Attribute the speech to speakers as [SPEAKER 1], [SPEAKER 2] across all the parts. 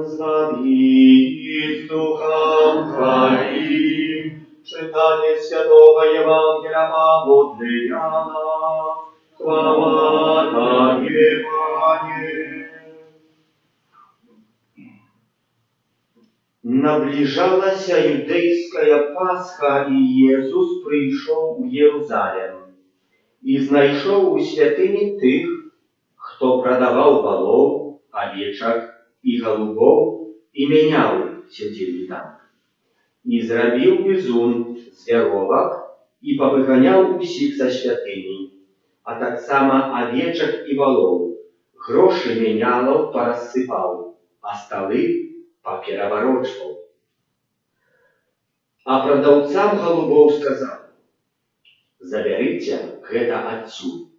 [SPEAKER 1] Пан з вами і з Духом Твоим. Читание Святого Евангелия по Иоанна. Слава Тебе, Пане. Наближалася юдейская Пасха, і Єсус прийшов у Єрусалим. І знайшов у святині тих, хто продавав волов, овечок і голубов, і міняв сиділи там. І зробив бізун з віровок, і повиганяв усіх со святині, а так само овечок і волов, гроші мінялов, порозсипав, а столи попереворочував. А продавцам голубов сказав: заберите гэта отцу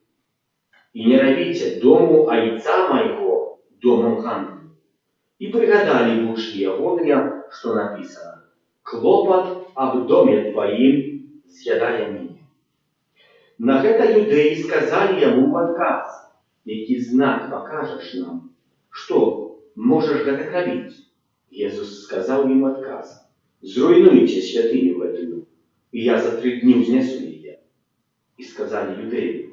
[SPEAKER 1] и не робите дому айца моего домом хандры. И пригадали вучни ягоныя, что написано: клопот об доме твоим з'ядає меня. На гэта юдеи сказали ему в отказ: який знак покажешь нам, что можешь гэта робить? Иисус сказал им отказ: зруйнуйте святыню гэтую, и я за 3 дні узнесу ее. И сказали юдеи: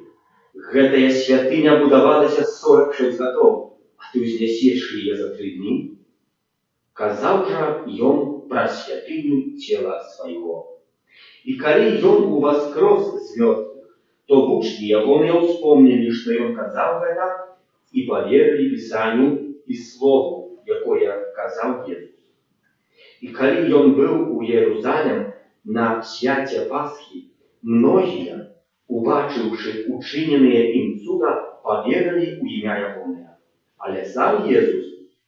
[SPEAKER 1] гэтая святыня будавалася 46 гадоў, а ты узнесешь ее за 3 дні? Казаў жа ён пра святыню цела свайго. И калі ён уваскрос з мёртвых, то вучні ягоныя ўспомнілі, што ён казаў гэта, и поверили Писанию и Слову, якое казаў Jesús. И калі ён быў у Иерусалим на свяце Пасхи, многие, убачивши учиненные им чуда, поверили у імя ягонае. Але сам Иисус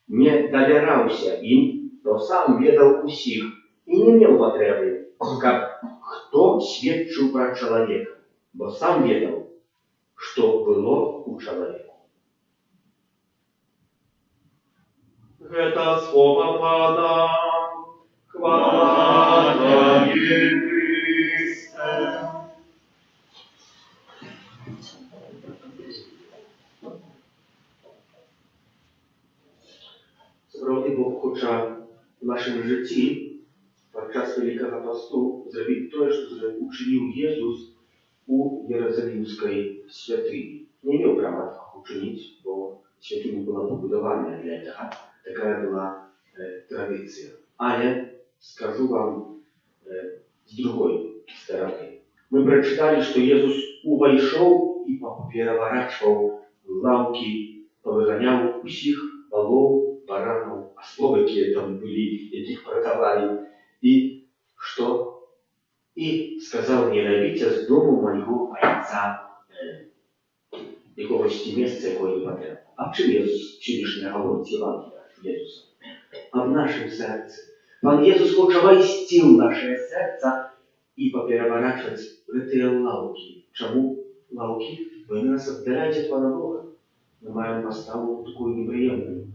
[SPEAKER 1] не доверялся им, но сам ведал усіх и не имел потребы, как кто сведчил про человека, бо сам ведал, что было у человека. Это слово Пана. Хвала Тебе, Христе. Справді Бог хоче в нашому житті під час Великого Посту зробити те, що учинив Єсус у Єрусалимській святині. Не мав права так учинити, бо святиня була побудована для цього. Така була традиція. Але скажу вам с другой стороны. Мы прочитали, что Иисус увайшов и переворачивал лавки, повыгонял усіх волов, баранов, ослов, какие там были, яких продавали. И что? И сказал: не робите с дому моего айца якогось места, якого не потрібно. А в чим сьогоднішнє говорить Євангелія Єсуса? А в нашем сердце. Пан Єсус хоче войти в наше серце і попереворачувати ці лавки. Чому лавки? Ви нас віддаляєте від Пана Бога. Ми маємо поставу таку неприємну.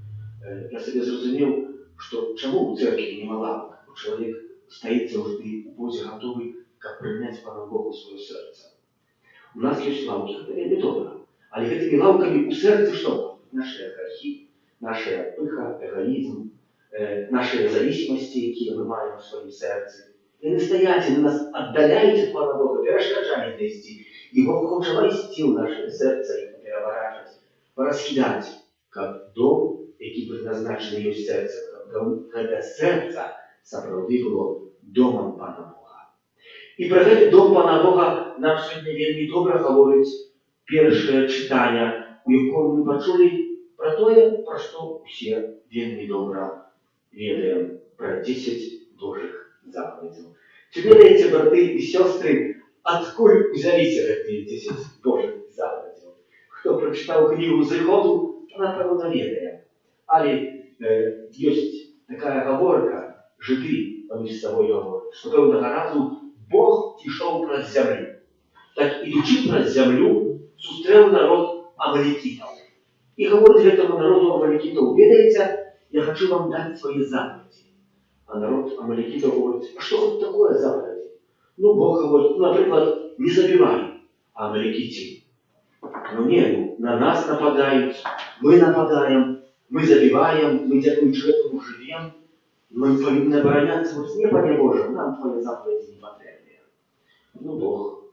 [SPEAKER 1] Я собі зрозумів, що чому в церкві нема лавок? Бо чоловік стоїть завжди у позі готовий, як прийняти Пана Бога в своє серце. У нас є лавки, це не добре. Але цими лавками у серці що? Наші гріхи, наша пиха, егоїзм, наші зависимості, які ми маємо в своєму серці. І настоятельно нас віддаляють від Пана Бога, перешкоджають нести. І Бог хоче войти в наше серце і переворачувати, порозкидати, як дом, який предназначений його серце, як серце справді було домом Пана Бога. І про цей дом Пана Бога нам сьогодні вельми добре говорить перше читання, у якому ми почули про те, про що всі вельми добре ведаем, про 10 Божьих заповедей. Теперь эти браты и сестры, откуда взялись эти 10 Божьих заповедей? Кто прочитал книгу Зыходу, напевно, ведає. Але есть такая оговорка, жиди поміж собою говорять, що певного разу Бог пішов праз землю. Так, ідучи праз землю, зустрів народ амалікитів. І говорить этому народу амалікитів: ведаете, я хочу вам дать свои заповеди. А народ амаликитов говорит: а что это такое заповеди? Ну, Бог говорит, например, не забивай. А амаликити: ну не, на нас нападают, мы нападаем. мы забиваем, мы дякуючи этому живем, мы повинны обороняться вот с неба не Божьего, нам твои заповеди не потребны. Ну, Бог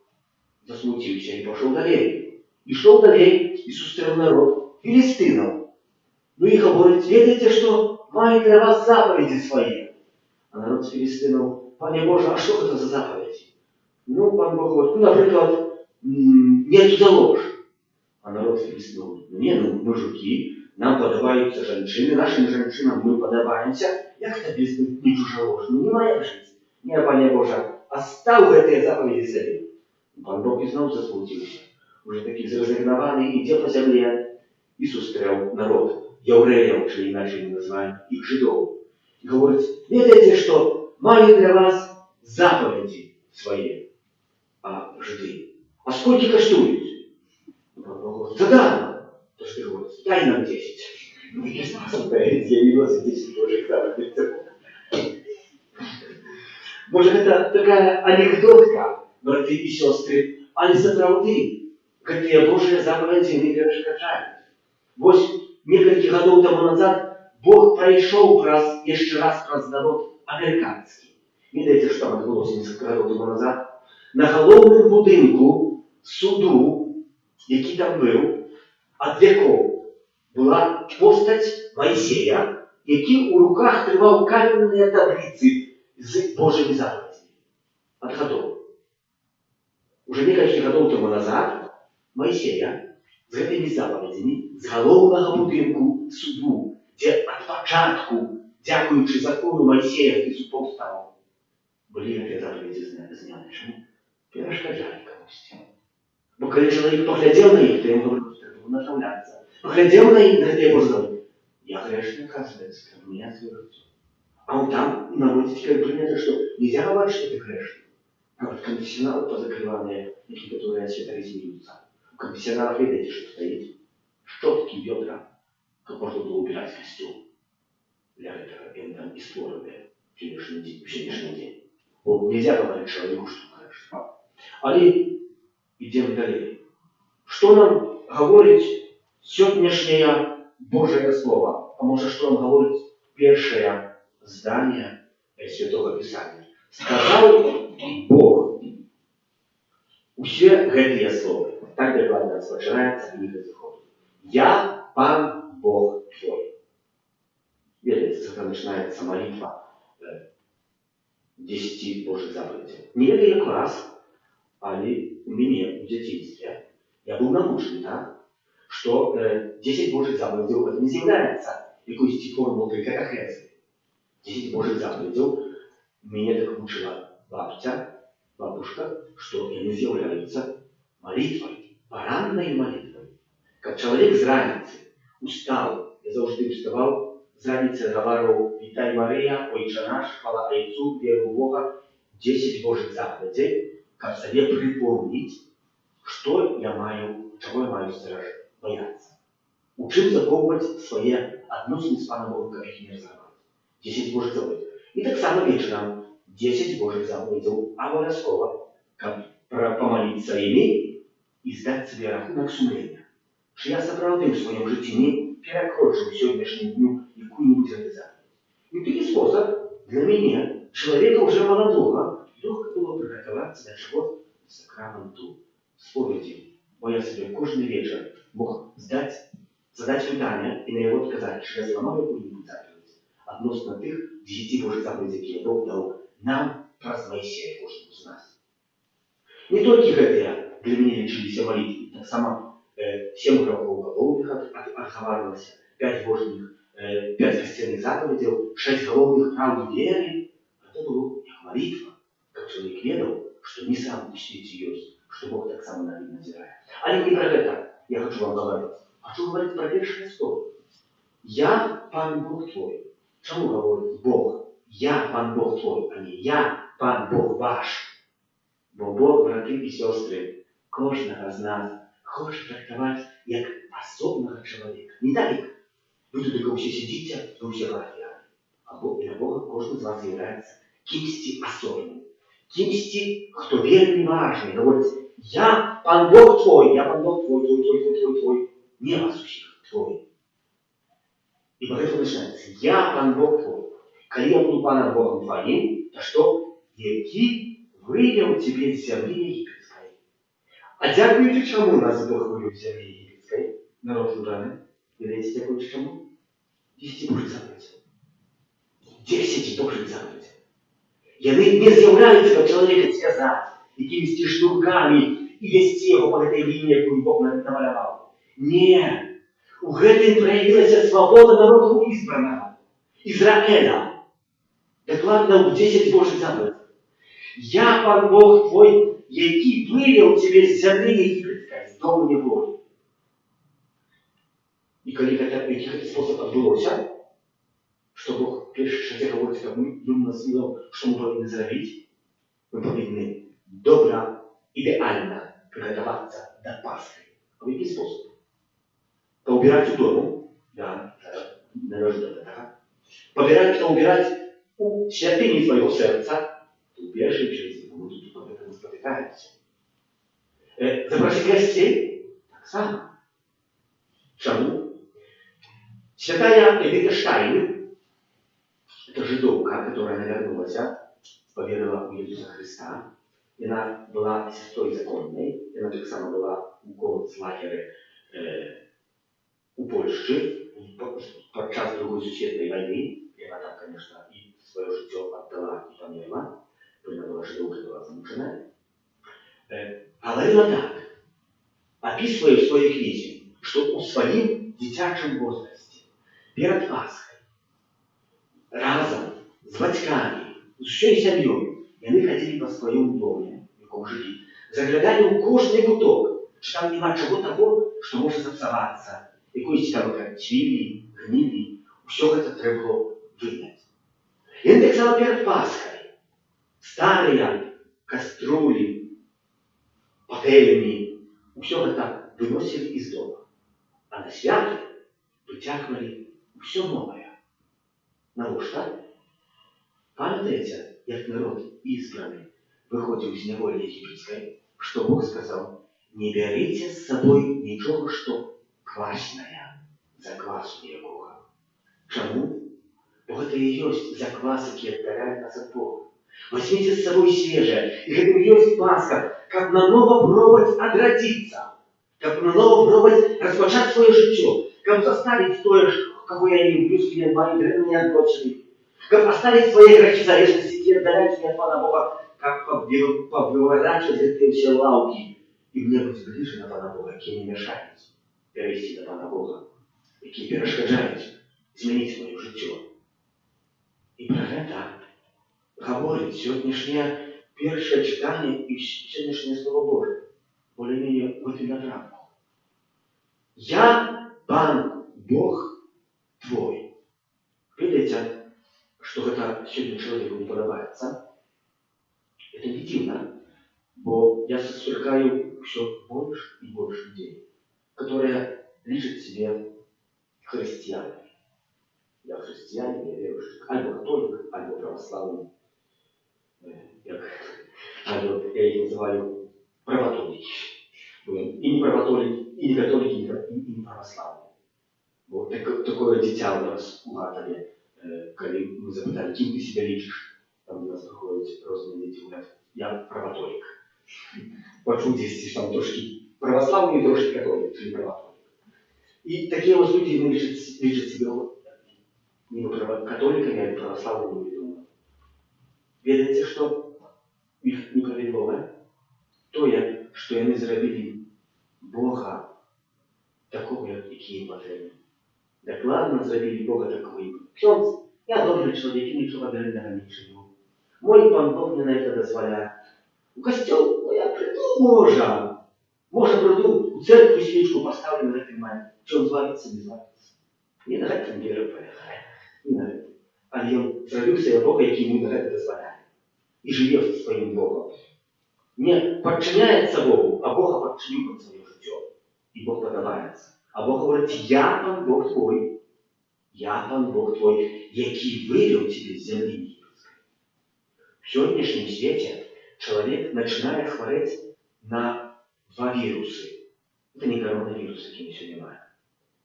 [SPEAKER 1] засмутился и пошел далее. И шел далее, и сустрел народ филистинов. Ну и говорит, ведаете, что маю для вас заповеди свои. А народ филистинов, Пане Боже, а что это за заповеди? Ну, Пан Бог говорит, ну, например, нет залож. А народ филистинов, не, ну, мужики, нам подобаются женщины, нашим женщинам мы подобаемся. Як это без не чужого? Ну, не моя жизнь. Не, Пане Боже, оставь эти заповеди себе. Пан Бог и снова засмутился. Уже такие зрезигнованные, иде по земле, и сустрел народ, евреев, или иначе мы называем их жидов. И говорит, ведаете, что маю для вас заповеди свои, а жиды. А сколько коштуют? Пан Бог говорит, задарно. То, что говорит, дай нам 10. Я не носит 10 Божьих заповедей. Может, это такая анекдотка, браты и сестры, але сапраўды гэтыя Божыя заповеди не перашкаджаюць. Вось некалькі гадоў тому назад Бог прайшоў яшчэ раз праз народ амерыканскі. Ведаеце, што там адбылося некалькі гадоў тому назад? На галоўным будынку суду, які там быў, ад векоў была постаць Майсея, які ў руках трымаў каменныя табліцы з Божымі заповедзямі. Ад гадоў. Уже некалькі гадоў тому назад Майсея з гэтымі заповедзямі з галоўнага будынку суду, дзе ад пачатку, дзякуючы закону Майсея і супостаў, былі гэтыя заповедзі зняты. Чаму? Перашкаджалі камусьці. Бо калі чалавек паглядзеў на іх, то яму говорю, што трэба напраўляцца. Паглядзеў на іх, на гэтыя Божыя заповеди. Я грешный, оказывается, как менять свое лицо. А он там наводит теперь принято, что нельзя говорить, что ты грешный. А вот конфессионалы позакрыванные, которые святари смеются. У конфессионалов видите, что стоит щетки, бедра, как можно было убирать костюм. Для этого им там и створили в сегодняшний день. Вот нельзя говорить человеку, что он грешный. Але идем далее. Что нам говорит сегодняшнее Божие Слово? А может, что нам говорит первое здание Святого Писания? Сказал Бог. Усе гэтыя словы. Так докладно распочинается книга Исход. Я Пан Бог твой. Видите, когда начинается молитва 10 Божьих заповедей. Не ведаю, як раз, але у меня в детстве я был научен, так? Что 10 Божьих заповедей это не является какой-то формулой катехезы. 10 Божьих заповедей меня так учила бабушка, что они являются молитвой, поранной молитвой. Как человек с раницы устал, я завжди вставал, с раницы говорил, «Витай, Мария, Отче наш, хвала Отцу, веру в Бога», 10 Божьих заповедей, как себе припомнить, что я маю, чего я маю бояться. У чым захоўваць свае адносіны з Паном Богом, как их не разорвать. 10 Божьих заповедей. И так само вечером 10 Божьих заповедей обовязково, как помолиться ими и сдать себе рахунок сумления. Что я сапраўды в своем житті не перекрочил сегодняшнему дню какую-нибудь эту заповедь. И такой способ для меня, человека уже молодого, легко было приготовиться до чего сакраменту споведи. Бо я себе каждый вечер мог задать питание и на его отказать, что я сломал какую-нибудь заповедь относно тех 10 Божьих заповедей, которые Бог дал нам праз Моисея, каждому из нас. Не только это для меня лечились молитвы, так само 7 грехов уголовных отговаривалось, 5 Божьих, 5 костяных заповедей, 6 головных правд веры. Это было как молитва, как человек верил, что не сам у свете есть, что Бог так само над ним надзирает. Але не про это я хочу вам говорить. Хочу говорить про первое слово. Я Пан Бог твой. Чему говорит Бог? Я Пан Бог твой, а не я Пан Бог ваш. Бо Бог, брати і сестри, кожного з нас хоче трактувати як особного чоловіка. Не так, як ви тут усі сидите, ви всі парафіяни. Або для Бога кожен з вас є кимсь особним. Кимсь, хто вельми важний. Говорить, я Пан Бог твой, я Пан Бог твой. Не вас усіх, твой. И поэтому начинается. Я Пан Бог твой. Коли я буду Паном Богом твоим, то что? Який вывел тебе с земли египетской. А дякуючи чому нас Бог вывел с земли египетской? Народ выбранный. Видите, дякуючи чому? 10 Божих заповедей. 10 Божих заповедей. Яны не з'являються, як чоловіка зв'язати, якимись штурками і вести його по этой лінії, яку Бог намалював. Ні. У гэтым проявилась свобода народу избранного, Израиля. Докладно в 10 Божьих заповедей. Я, Пан Бог твой, який вывел тебе с земли египетской, с дому неволи. И коли каких способ отбылося, что Бог пишет, что говорит, как мы нас видел, что мы повинны зробить, мы повинны добро, идеально приготовиться до Пасхи. А какой способ? Поубирать у дому, да, надежда этого. Поубирать у святыни своего сердца, убежи через него, мы тут об этом спотыкаемся. Запросить гостей, так само. Чему? Святая Эдита Штайн, это жидовка, которая навернулась, поверила в Иисуса Христа. И она была сестрой законной, и она так само была у концлагеря у Польши подчас Другой сусветной войны. И она там, конечно, и свое житье отдала и померла. Она была жидовка, была замучена. Говорила так, описывая в своей книге, что у своим детячем возрасте, перед Пасхой, разом с батьками, с всей семьей, и они ходили по своему дому, в якому жили, заглядали в каждый куток, что там нема чего того, что может запсоваться, якоїсь там качвілі, гнилі, все це треба було виняти. І він так само перед Пасхою, старі каструлі, пательні, все это выносили из дома. А на свято вытягивали все новое. На что? Памятаете, как народ избранный выходил из неволи египетской, что Бог сказал, не берите с собой ничего, что квасное, заквасу никакого. Чему? Бо это и есть заквасы, которые отдаляют нас от Бога. Возьмите с собой свежее, и это и есть Пасха, как на ново пробовать отродиться, как на ново пробовать распочать свое житье, как заставить то, кого я не люблю, с кем мои древние отбросили, как оставить свои грехи залежности и отдалять меня от Пана Бога, как повыворачивать эти все лауки, и мне быть ближе на Пана Бога, какие не мешают перейти на Пана Бога, какие перешкоджают изменить мое житье. И про это говорит сегодняшнее первое читание и сегодняшнее Слово Божие. Более-менее в этом направлении. Я Пан Бог твой. Видите, что это сегодня человеку не подобается? Это не дивно, бо я сострекаю все больше и больше людей, которые лишат себе христиане. Я христианин, я верующий, альбо католик, альбо православный. Альбо я их называю правоотолики. И не правоотолики, и не католики, и не православные. Вот такое дитя у нас у Гатове, когда мы запитали, кем ты себя лечишь, там у нас приходят розные дети, говорят, я правоотолик. Почудите, что там трошки православные, трошки католик, или правоотолик. И такие вот люди лечат себя не католиками, а православными людьми. Ведаете, что их неправедливо? То, что они зробили Бога такого, який їм потрібен. Докладно зробили Бога такого. Ksiądz, я добрый человек, ничего дрянного не чиню. Мой Пан Бог мне на это дозволяет. У костел, я приду, Може приду, у церкву свічку поставлю на этой маме. Ksiądz звалится, не звалится. Не на этом вера полягає. Не на этом. А він зробив себе Бога, який йому на это дозволяє. И живет со своим Богом. Не подчиняется Богу, а Бога подчинил под свое житье. И Бог подобается. А Бог говорит, я Пан Бог твой. Я Пан Бог твой, який вывел тебе с земли египетской. В сегодняшнем свете человек начинает хвореть на два вирусы. Это не коронавирус, какие мы сегодня знаем.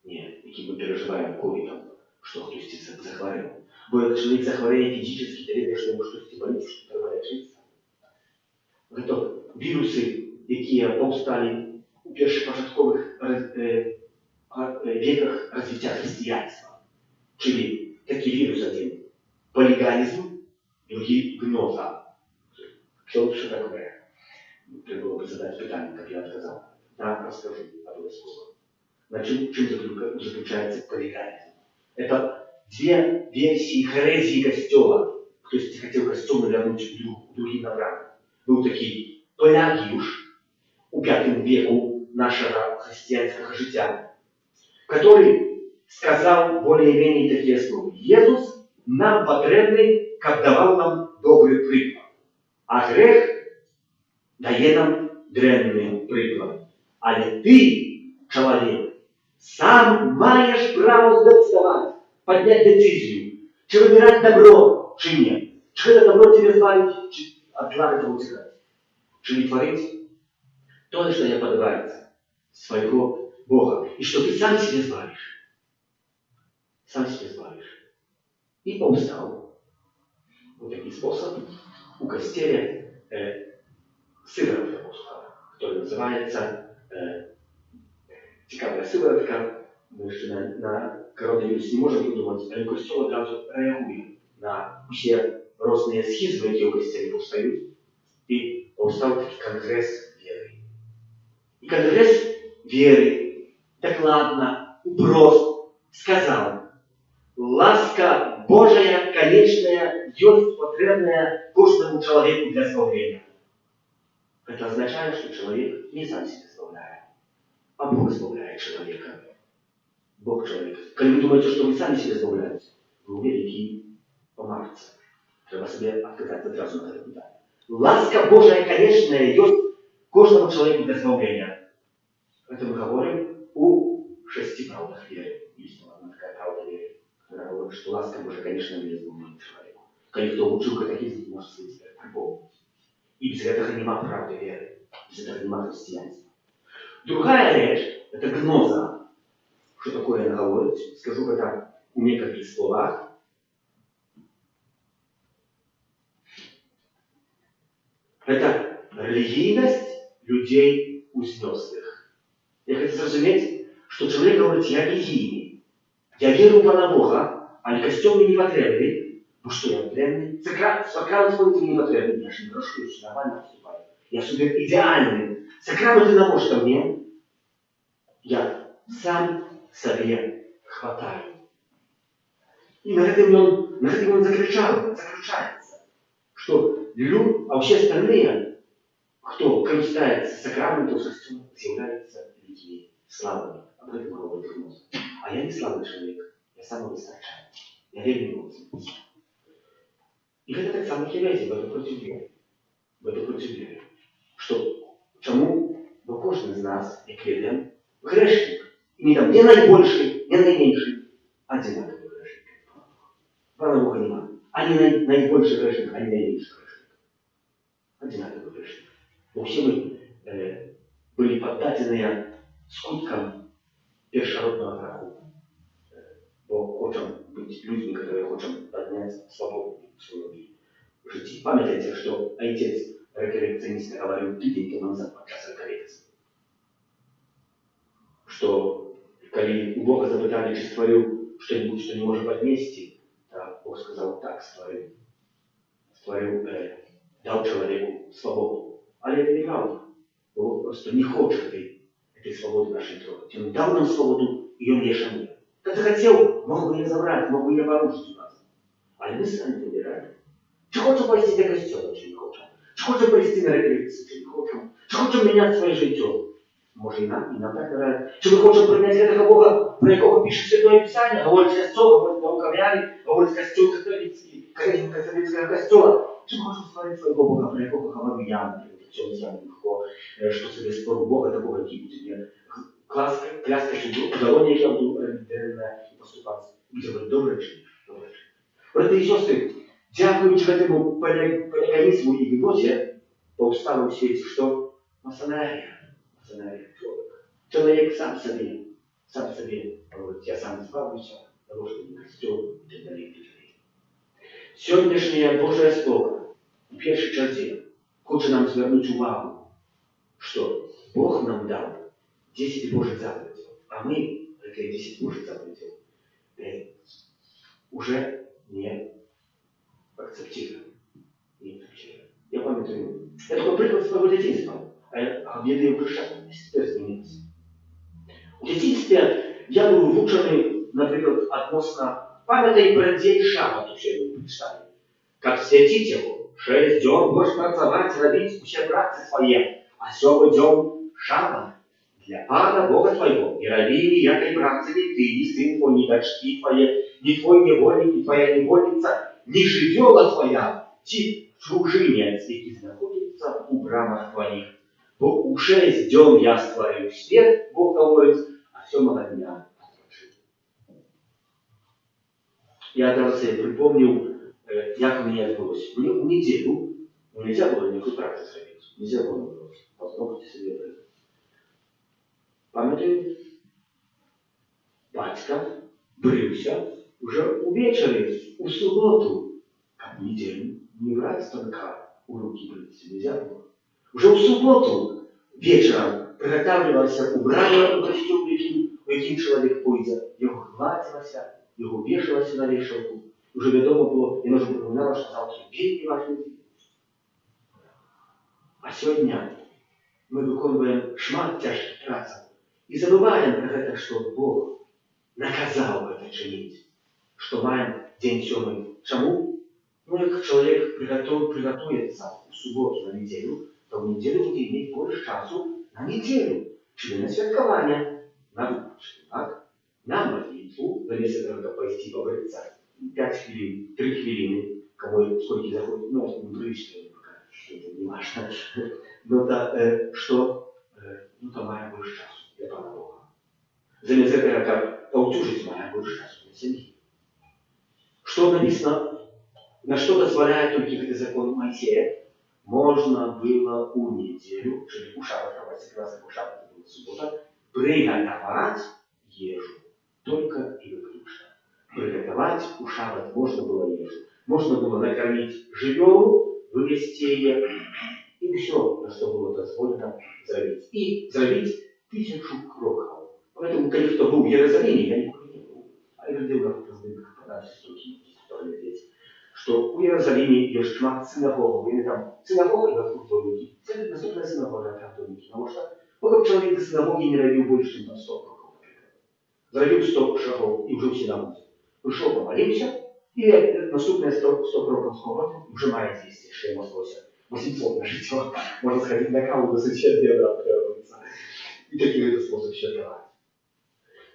[SPEAKER 1] Нет, какие мы переживаем ковидом. что кто-то захворел. Бо як чоловік захворіє фізично, то видно, що йому щось болить, що треба лечитися. Тобто віруси, які повстали у перших початкових веках развития християнства. Czyli taki wirus один – полиганизм, другий – гноза. Что лучше такое? Треба было бы задать питание, как я сказал. Да, расскажу обовязково. На чем заключается полиганизм? Это две версии herezji Kościoła. Ktoś хотел Kościół вернуть другим ногам. Был такий Пелагіюш у V веку нашего христианского життя, который сказал более-менее такие слова. Иисус нам потребный, как давал нам добрый приклад, а грех дає нам древний приклад. Але ти, чоловік, сам маєш право здецидувати, поднять децизію, чи вибирати добро, чи ні. Чи это добро тебе збавить, чи от зла это утекать. Czyli творить то, что не подобается своего Бога. И что ты сам себе избавишь. Сам себе избавишь. И повстал вот такой способ у Костеля сыворотка повстала, который называется ciekawa сыворотка. Мы еще на коронавирус не можем придумать, але Костел одразу реагує на все розные схизмы, які у Костелі повстають. И повстал такой конгресс веры. И конгресс веры докладно, упрост сказал: ласка Божия, конечная, есть потребная каждому человеку для избавления. Это означает, что человек не сам себя избавляет, а Бог избавляет человека. Бог человека. Когда вы думаете, что вы сами себя избавляете, вы великий помарцы. Треба себе отказать сразу на это питание. Ласка Божия, конечная, есть каждому человеку для избавления. Это мы говорим о 6 правдах веры. Есть одна такая правда веры, которая говорит, что ласка Божия, конечно, для избавления человеку. Когда кто учил катехизм, может себе припомнить. И без этого нема правды веры. Без этого нема христианства. Другая речь – это гноза. Что такое она говорит? Скажу это в некоторых словах. Это религийность людей узнеслых. Я хочу зрозуміти, что человек говорит: я религийный, я верю в Пана Бога, а костюм мне не потребный. Ну что я потребный? Сакрамент свой мне не потребный. Я же не прошу, я же нормально поступаю. Я супер идеальный. Сакрамент ты наможешь ко мне. Я сам себе хватаю. И на этом он заключается, что а все остальные, кто кончитается сакраментом, являются людьми слабыми. Об этом говорит Гноза. А я не слабый человек, я самовысочайный. Я верю в Бога. И это так само херезия, в это против веры. В это против веры. Что, чему? Бо кожен из нас, як видим, грешник. И не там не наибольший, не наименьший, одинаковый грешник. Пана Бога нема. Они наибольший грешник, а не наименьший грешник. Одинаковый грешник. Но все мы были поддатены скуткам першородного греху. Бо хотим быть людьми, которые хотим поднять свободу в своем жизни. Памятаете, что отец рекоррекциониста говорил тыдень тому назад подчас рекоррекции? Что, когда у Бога запытали, чи створил что-нибудь, что не может поднести, да, Бог сказал: так, створил. Дал человеку свободу. Але это неправда. Бог просто не хочет этой свободы нашей трогать. Он дал нам свободу, и он не шанует. Как захотел, мог бы ее забрать, мог бы ее порушить у нас. Але мы сами выбираем. Чи хочем пойти до костела, чи не хочем. Чи хочем пойти на рекоррекцию, чи не хочем. Чи хочем менять своє життя. Може і нам так нравится. Чи ми хочемо прийняти этого Бога, про якого пише Святое Писание, говорить костел, говорить наукав'яний, говорить костел католицький, католицького костела. Чи ми хочемо створити свого Бога, про якого говорю я, наприклад, в цьому самому легко, що собі створю Бога такого, який буде мені кляска, що долоня, яка буду ретельно поступати. Буде говорити: добре чи ні? Добре. Брати і сестри, дякуючи этому полиганизму и гнозе, повстало в свете что? Масонария. Человек сам себе говорит: я сам избавлюсь, наложений костюм і так далі. Сьогоднішнє Боже Слово у першій черзі хоче нам звернути увагу, що Бог нам дав 10 Божих заповідей, а ми такі 10 Божих заповідей уже не акцептуємо. Я пам'ятаю, я такой приклад свого дитинства, а в єдині пришельності теж змінилося. У дитинстві я був вивчений, наприклад, відносно пам'ятай про день шабату, що я був прочитали. Как святить его, 6 дён будешь працевать, робить все працы свои, а 7 дён шаббат для Пана Бога твоего. Не роби ніякой працы ни ты, ни сын твой, ни дочки твои, ни твой невольник, ни твоя невольница, ни живёла твоя, ти чужинец, який знаходится у брамах твоих. Бо у 6 дён я створил свет, Бог говорит, а 7-го дня отложил. Я одразу себе припомнил, як у меня відбулося. Мені у неділю нельзя було ніяку працю зробити. Нельзя було познакомити собі приклад. Пам'ятаю, батька брився уже увечері, у суботу, а в неділю не брать станка у руки бриться нельзя було. Уже у суботу вечером приготавливався убрання у костюм, яким чоловік пойде. Його гладилося, його вішалося на вішалку. Уже відомо було, і може припоминало, що завтра вельми важний день. А сьогодні ми виконуємо шмат тяжких праць і забуваємо про це, що Бог наказав це чинити, що маємо день 7. Чому? Ну, як чоловік приготується у суботу на неділю, то в неділю буде мати більше часу на неділю, чи на святкування, на випадку, так? На молитву, замість того, пойти побриться 5 хвилин, 3 хвилины, кому сколько заходит, ну, это неприлично пока, что это не важно. Но да, что, ну, там має больше часу для Пана Бога. Замість этого, как поутюжить, має больше часу для семьи. Что написано, на что дозволяет только этот закон Моисея, можно было у неделю, czyli у шаббата, во раз у шаббата была суббота, приготовать ежу, только и выключно. Приготовать у шаббат можно было ежу. Можно было накормить живёлу, вывести ее, и все, на что было дозволено сделать. И сделать 1000 кроков. Поэтому, кто был в Иерусалиме, я никогда не был. А я видел, как раздых подачи здесь, что у Иерусалиме есть шмат синагог, или там синагога и католики. Это доступная синагога католики, потому что пока человек до синагоги не робил больше, чем 100 кроков. Зробив 100 шагов и уже в синагоге. Пришел, помолився, и наступные 100 кроков скоротив, и уже має 200, ще йому осталося 800 на життя. Можна сходити на каву до сусідів, вернуться. І такий это способ ще давати.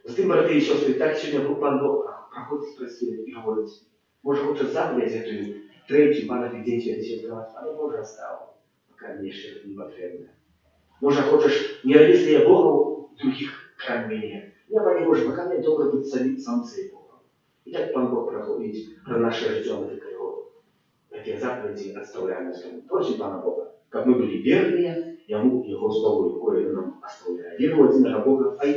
[SPEAKER 1] Затем, брати і сестри, так сьогодні Пан Бог проходить через світ і говорить, може хоче заповідь эту третю, пам'ятний день святий святкувати, але Боже оставив, поки мені ще не потрібно. Може хочеш не робити я Богу других крайне мене. Я пані Боже, поки мені добре бути сам цей Богом. І так Пан Бог проходить про наше життя, ми так його эти заповеди оставляем. Просим Пана Бога, как мы были верные, Ему Его Слову, Его нам оставляем. Веру один Бога, а и